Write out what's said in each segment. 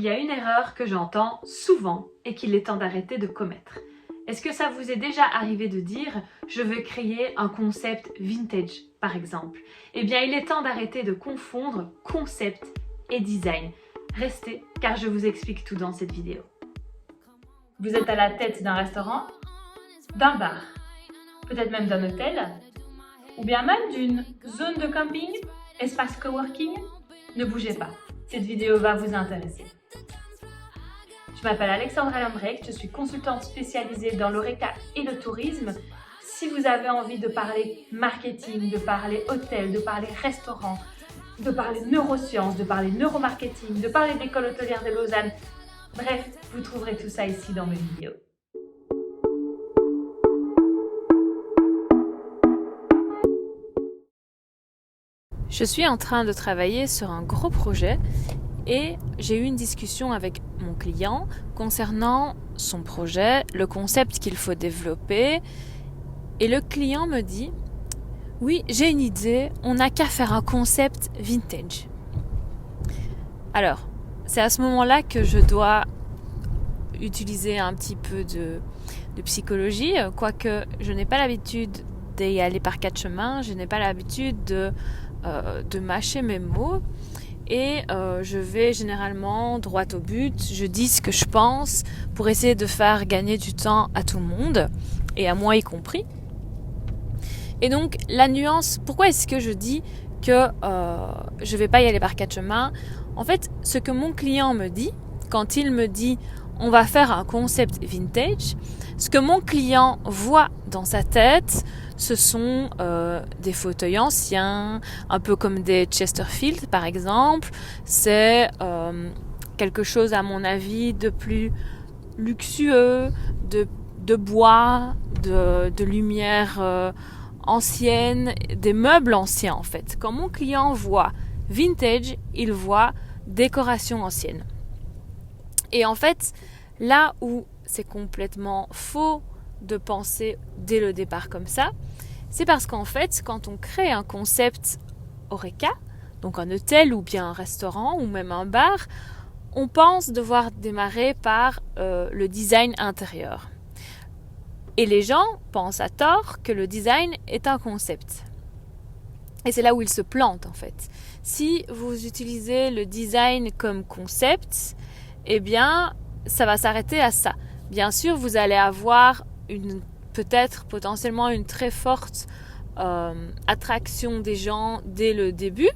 Il y a une erreur que j'entends souvent et qu'il est temps d'arrêter de commettre. Est-ce que ça vous est déjà arrivé de dire « je veux créer un concept vintage » par exemple? Eh bien, il est temps d'arrêter de confondre concept et design. Restez, car je vous explique tout dans cette vidéo. Vous êtes à la tête d'un restaurant, d'un bar, peut-être même d'un hôtel, ou bien même d'une zone de camping, espace coworking? Ne bougez pas, cette vidéo va vous intéresser. Je m'appelle Alexandra Lambrecht, je suis consultante spécialisée dans l'horeca et le tourisme. Si vous avez envie de parler marketing, de parler hôtel, de parler restaurant, de parler neurosciences, de parler neuromarketing, de parler d'école hôtelière de Lausanne, bref, vous trouverez tout ça ici dans mes vidéos. Je suis en train de travailler sur un gros projet et j'ai eu une discussion avec mon client concernant son projet, le concept qu'il faut développer. Et le client me dit « Oui, j'ai une idée, on n'a qu'à faire un concept vintage. » Alors, c'est à ce moment-là que je dois utiliser un petit peu de psychologie, quoique je n'ai pas l'habitude d'y aller par quatre chemins, je n'ai pas l'habitude de mâcher mes mots. Et je vais généralement droit au but, je dis ce que je pense pour essayer de faire gagner du temps à tout le monde, et à moi y compris. Et donc la nuance, pourquoi est-ce que je dis que je ne vais pas y aller par quatre chemins? En fait, ce que mon client me dit, quand il me dit on va faire un concept vintage, ce que mon client voit dans sa tête, ce sont des fauteuils anciens, un peu comme des Chesterfield par exemple. C'est quelque chose à mon avis de plus luxueux, de bois, de lumière ancienne, des meubles anciens en fait. Quand mon client voit vintage, il voit décoration ancienne. Et en fait, là où c'est complètement faux de penser dès le départ comme ça, c'est parce qu'en fait, quand on crée un concept horeca, donc un hôtel ou bien un restaurant ou même un bar, on pense devoir démarrer par le design intérieur. Et les gens pensent à tort que le design est un concept. Et c'est là où ils se plantent en fait. Si vous utilisez le design comme concept, eh bien, ça va s'arrêter à ça. Bien sûr, vous allez avoir peut-être potentiellement une très forte attraction des gens dès le début.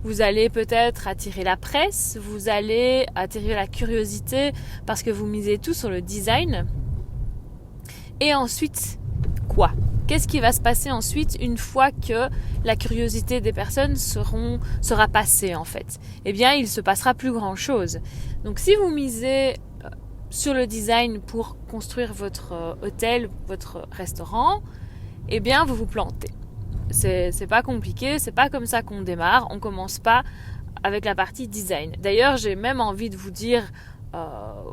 Vous allez peut-être attirer la presse, vous allez attirer la curiosité parce que vous misez tout sur le design. Et ensuite, quoi? Qu'est-ce qui va se passer ensuite une fois que la curiosité des personnes sera passée en fait? Eh bien, il ne se passera plus grand-chose. Donc si vous misez sur le design pour construire votre hôtel, votre restaurant, eh bien vous vous plantez. C'est pas compliqué, c'est pas comme ça qu'on démarre, on commence pas avec la partie design. D'ailleurs, j'ai même envie de vous dire,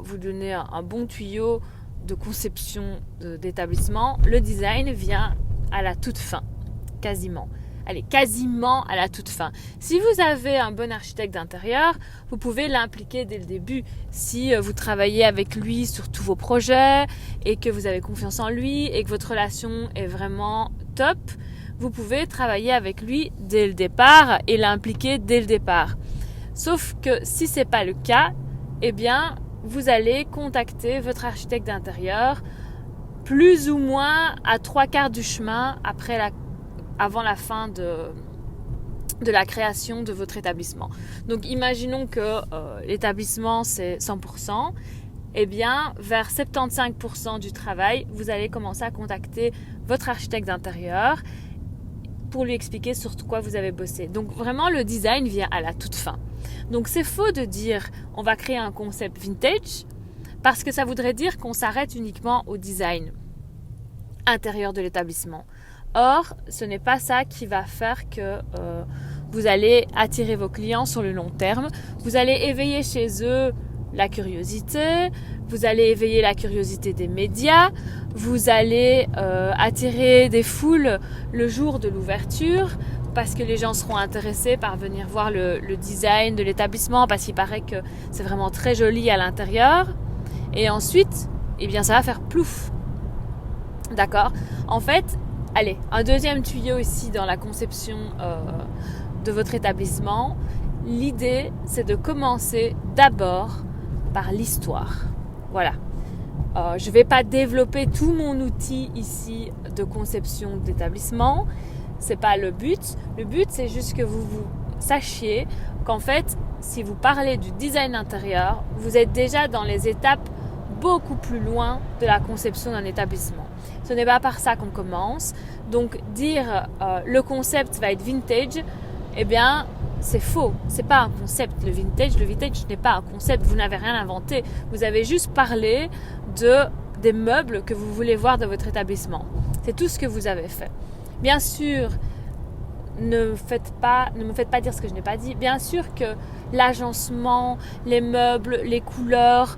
vous donner un bon tuyau de conception d'établissement. Le design vient à la toute fin, quasiment. Allez, quasiment à la toute fin. Si vous avez un bon architecte d'intérieur, vous pouvez l'impliquer dès le début. Si vous travaillez avec lui sur tous vos projets et que vous avez confiance en lui et que votre relation est vraiment top, vous pouvez travailler avec lui dès le départ et l'impliquer dès le départ. Sauf que si c'est pas le cas, eh bien, vous allez contacter votre architecte d'intérieur plus ou moins à 3/4 du chemin avant la fin de la création de votre établissement. Donc imaginons que l'établissement c'est 100%, eh bien vers 75% du travail, vous allez commencer à contacter votre architecte d'intérieur pour lui expliquer sur quoi vous avez bossé. Donc vraiment le design vient à la toute fin. Donc c'est faux de dire on va créer un concept vintage parce que ça voudrait dire qu'on s'arrête uniquement au design intérieur de l'établissement. Or, ce n'est pas ça qui va faire que vous allez attirer vos clients sur le long terme. Vous allez éveiller chez eux la curiosité, vous allez éveiller la curiosité des médias, vous allez attirer des foules le jour de l'ouverture, parce que les gens seront intéressés par venir voir le design de l'établissement, parce qu'il paraît que c'est vraiment très joli à l'intérieur. Et ensuite, eh bien, ça va faire plouf. D'accord ? En fait, allez, un deuxième tuyau ici dans la conception de votre établissement. L'idée, c'est de commencer d'abord par l'histoire. Voilà. Je ne vais pas développer tout mon outil ici de conception d'établissement. C'est pas le but. Le but, c'est juste que vous sachiez qu'en fait, si vous parlez du design intérieur, vous êtes déjà dans les étapes beaucoup plus loin de la conception d'un établissement. Ce n'est pas par ça qu'on commence. Donc, dire le concept va être vintage, eh bien, c'est faux. C'est pas un concept. Le vintage n'est pas un concept. Vous n'avez rien inventé. Vous avez juste parlé des meubles que vous voulez voir dans votre établissement. C'est tout ce que vous avez fait. Bien sûr, ne me faites pas dire ce que je n'ai pas dit. Bien sûr que l'agencement, les meubles, les couleurs,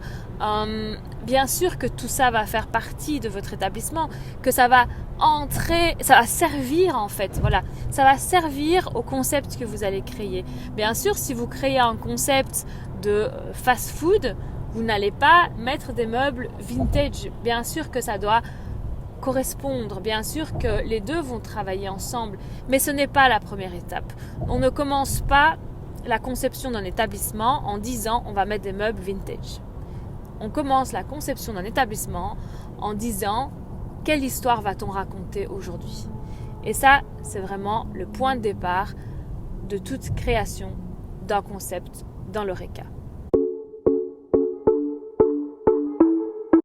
bien sûr que tout ça va faire partie de votre établissement, que ça va servir en fait, voilà, ça va servir au concept que vous allez créer. Bien sûr, si vous créez un concept de fast-food, vous n'allez pas mettre des meubles vintage. Bien sûr que ça doit correspondre, bien sûr que les deux vont travailler ensemble, mais ce n'est pas la première étape. On ne commence pas la conception d'un établissement en disant on va mettre des meubles vintage. On commence la conception d'un établissement en disant quelle histoire va-t-on raconter aujourd'hui. Et ça, c'est vraiment le point de départ de toute création d'un concept dans l'Eureka.